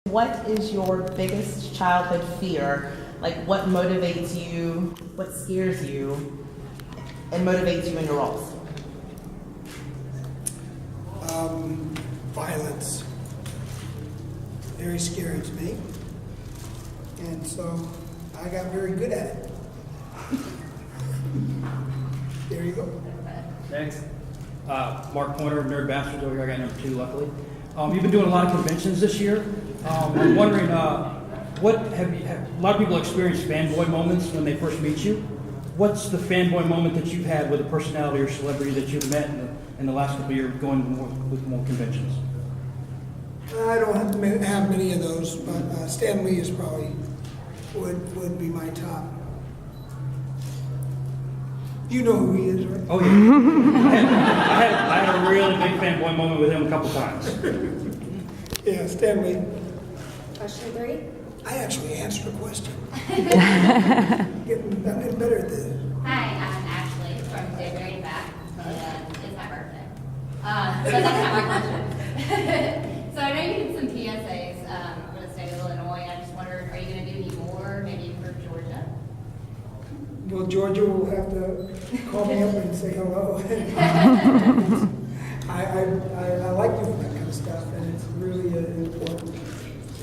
What is your biggest childhood fear? Like what motivates you, what scares you, and motivates you in your roles? Violence. Very scary to me. And so I got very good at it. There you go. Thanks. Mark Pointer, Nerd Bastards over here. I got number 2, luckily. You've been doing a lot of conventions this year. I'm wondering, what a lot of people experience fanboy moments when they first meet you. What's the fanboy moment that you've had with a personality or celebrity that you've met in the last couple of years going with more conventions? I don't have many of those, but Stan Lee is probably would be my top. You know who he is, right? Oh yeah. I had a really big fanboy moment with him a couple times. Yeah, Stan Lee. Question 3. I actually answered a question. I'm getting better at this. Hi, I'm Ashley from Daybreak and back. It's my birthday. So that's not my question. So I know you did some PSAs for the state of Illinois. I just wondered, are you going to do any more, maybe for Georgia? Well, Georgia will have to call me up and say hello. I like doing that kind of stuff, and it's really important.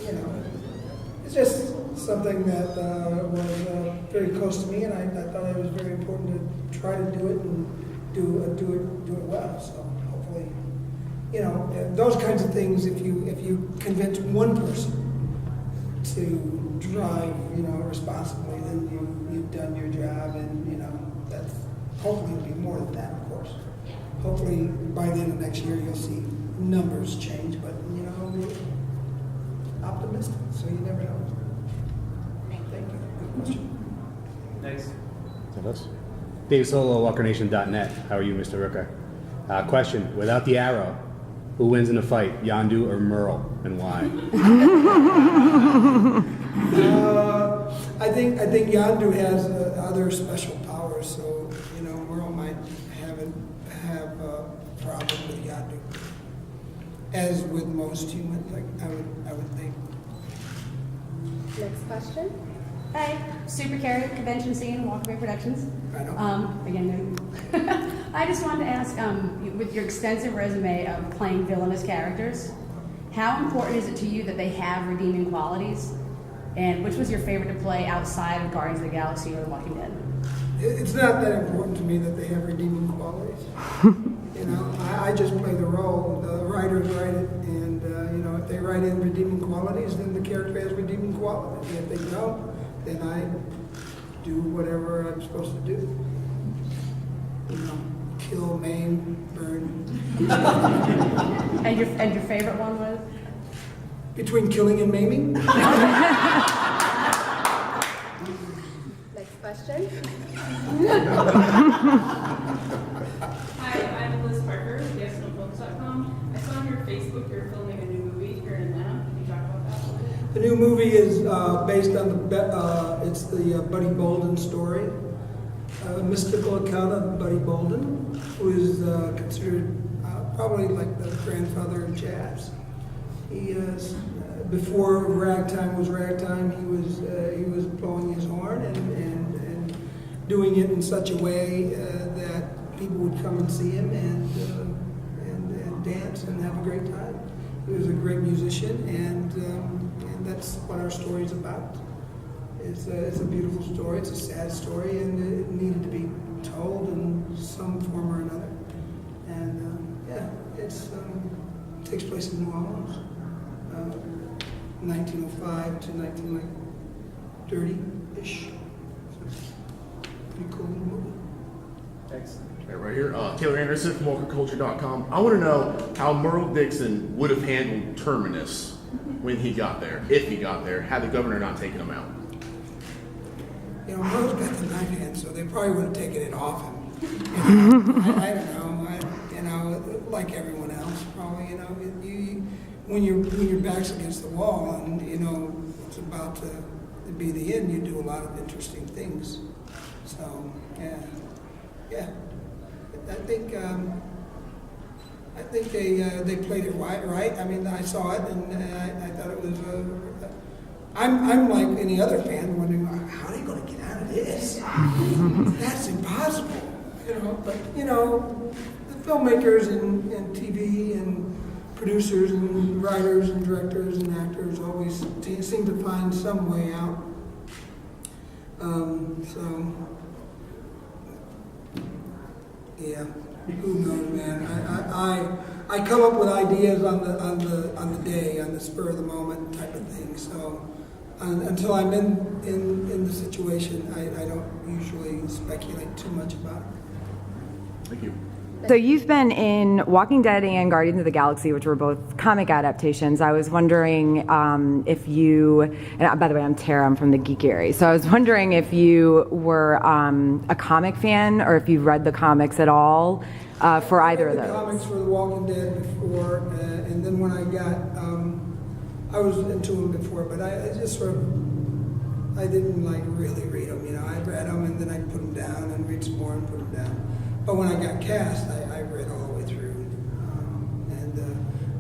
You know, it's just something that was very close to me, and I thought it was very important to try to do it and do it well. So hopefully, you know, those kinds of things. If you convince one person to drive, you know, responsibly, then you've done your job, and you know that's hopefully it'll be more than that, of course. Hopefully by the end of next year you'll see numbers change, but you know, we're optimistic, so you never know. Thank you. Good question. Thanks. Dave Solo, WalkerNation.net. How are you, Mr. Rooker? Question: without the arrow, who wins in a fight, Yondu or Merle, and why? I think Yondu has other special powers, so you know Merle might have a problem with Yondu, as with most humans. Like I would think. Next question. Hi, Super Carrie, convention scene, Walker Productions. I know. Again, I just wanted to ask, with your extensive resume of playing villainous characters, how important is it to you that they have redeeming qualities? And which was your favorite to play outside of Guardians of the Galaxy or The Walking Dead? It's not that important to me that they have redeeming qualities. You know, I just play the role. The writers write it, and you know, if they write in redeeming qualities, then the character has redeeming qualities. And if they don't, then I do whatever I'm supposed to do. You know, kill, maim, burn. And your favorite one was? Between killing and maiming. Next question. Hi, I'm Liz Parker with YesNoBooks.com. I saw on your Facebook you're filming a new movie here in Atlanta. Can you talk about that a little bit? The new movie is based on it's the Buddy Bolden story, a mystical account of Buddy Bolden, who is considered probably like the grandfather of jazz. He is before ragtime was ragtime. He was blowing his horn and doing it in such a way that people would come and see him and dance and have a great time. He was a great musician, and that's what our story is about. It's a beautiful story. It's a sad story, and it needed to be told in some form or another. And yeah, it takes place in New Orleans, 1905 to 1930-ish. Pretty cool little movie. Thanks. Right here, Taylor Anderson from WalkerCulture.com. I want to know how Merle Dixon would have handled Terminus when he got there, if he got there, had the governor not taken him out. You know, Merle's got the knife hand, so they probably would have taken it off him. I don't know. You know, like everyone else, probably. You know, when your back's against the wall and you know it's about to be the end, you do a lot of interesting things. So yeah. I think I think they played it right. I mean, I saw it and I thought it was. I'm like any other fan, wondering how are they going to get out of this? That's impossible, you know. But you know, the filmmakers and TV and producers and writers and directors and actors always seem to find some way out. So yeah, who knows, man? I come up with ideas on the day, on the spur of the moment type of thing. So until I'm in the situation, I don't usually speculate too much about it. Thank you. So you've been in Walking Dead and Guardians of the Galaxy, which were both comic adaptations. I was wondering if you, and by the way, I'm Tara, I'm from the Geek Area. So I was wondering if you were a comic fan or if you've read the comics at all for either of I read the those. comics for The Walking Dead before, and then when I got, I was into them before, but I just sort of, I didn't like really read them. You know, I read them and then I'd put them down and read some more and put them down. But when I got cast, I read all the way through.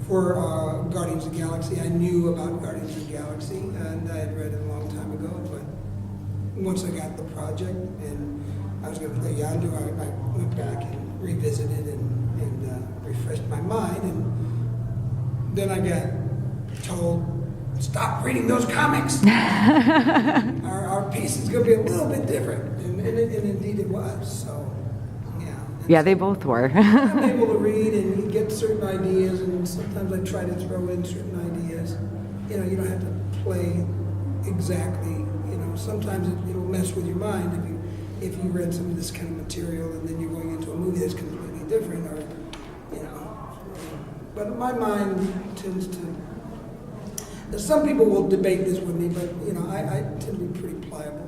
For Guardians of the Galaxy, I knew about Guardians of the Galaxy, and I had read it a long time ago. But once I got the project and I was going to play Yondu, I went back and revisited and refreshed my mind. And then I got told, stop reading those comics. Our piece is going to be a little bit different. And indeed it was. So. Yeah, they both were. I'm able to read and get certain ideas, and sometimes I try to throw in certain ideas. You know, you don't have to play exactly. You know, sometimes it'll mess with your mind if you read some of this kind of material and then you're going into a movie that's completely different, or you know. But my mind tends to. Some people will debate this with me, but you know, I tend to be pretty pliable.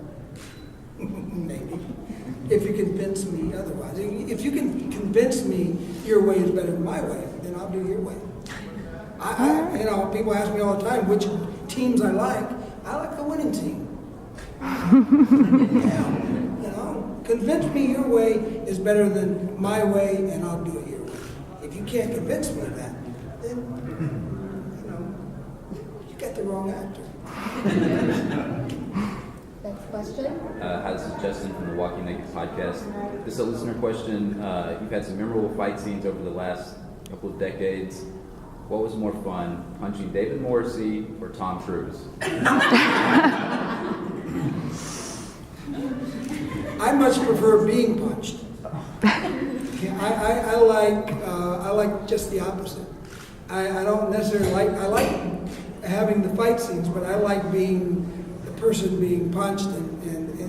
Maybe. If you convince me otherwise. If you can convince me your way is better than my way, then I'll do your way. You know, people ask me all the time which teams I like. I like the winning team. Yeah, you know, convince me your way is better than my way, and I'll do it your way. If you can't convince me of that, then you know, you got the wrong actor. Next question. Hi, this is Justin from the Walking Naked podcast. This is a listener question. You've had some memorable fight scenes over the last couple of decades. What was more fun, punching David Morrissey or Tom Cruise? I much prefer being punched. I like just the opposite. I don't necessarily I like having the fight scenes, but I like being the person being punched, and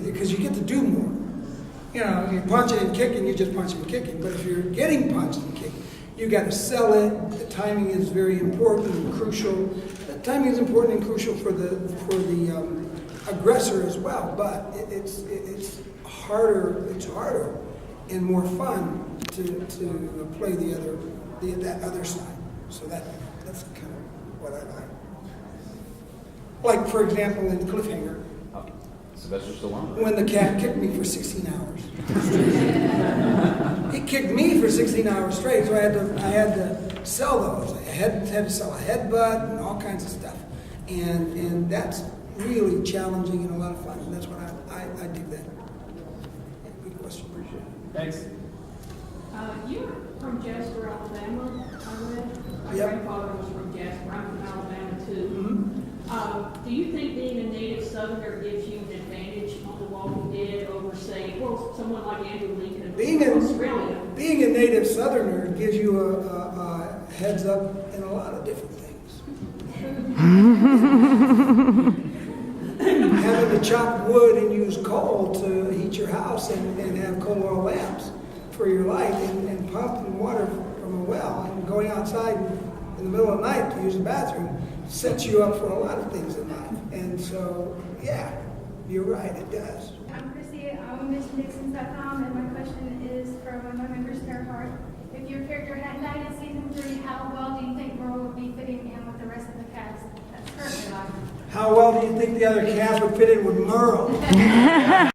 because you get to do more. You know, you're punching and kicking, you're just punching and kicking. But if you're getting punched and kicked, you got to sell it. The timing is very important and crucial. The timing is important and crucial for the aggressor as well. But it's harder. It's harder and more fun to play that other side. So that's kind of what I like. Like, for example, in Cliffhanger, Sylvester Stallone. when the cat kicked me for 16 hours. He kicked me for 16 hours straight, so I had to sell those. I had to sell a headbutt and all kinds of stuff. And that's really challenging and a lot of fun. And that's what I dig that. Yeah, good question. Appreciate it. Thanks. You're from Jasper, Alabama, I read. My Yep. grandfather was from Jasper. I'm from Alabama, too. Mm-hmm. Do you think being a native Southerner gives you an advantage on The Walking Dead over, say, well, someone like Andrew Lincoln from Australia? Being a native Southerner gives you a heads up in a lot of different things. Having to chop wood and use coal to heat your house and have coal oil lamps for your light and pumping water from a well and going outside in the middle of the night to use the bathroom sets you up for a lot of things in life. And so, yeah, you're right, it does. I'm Chrissy. I'm MissionDixons.com, and my question is for one of my members, Tara Hart. If your character had died in season 3, how well do you think Merle would be fitting in with the rest of the cast that's currently alive? How well do you think the other cast would fit in with Merle?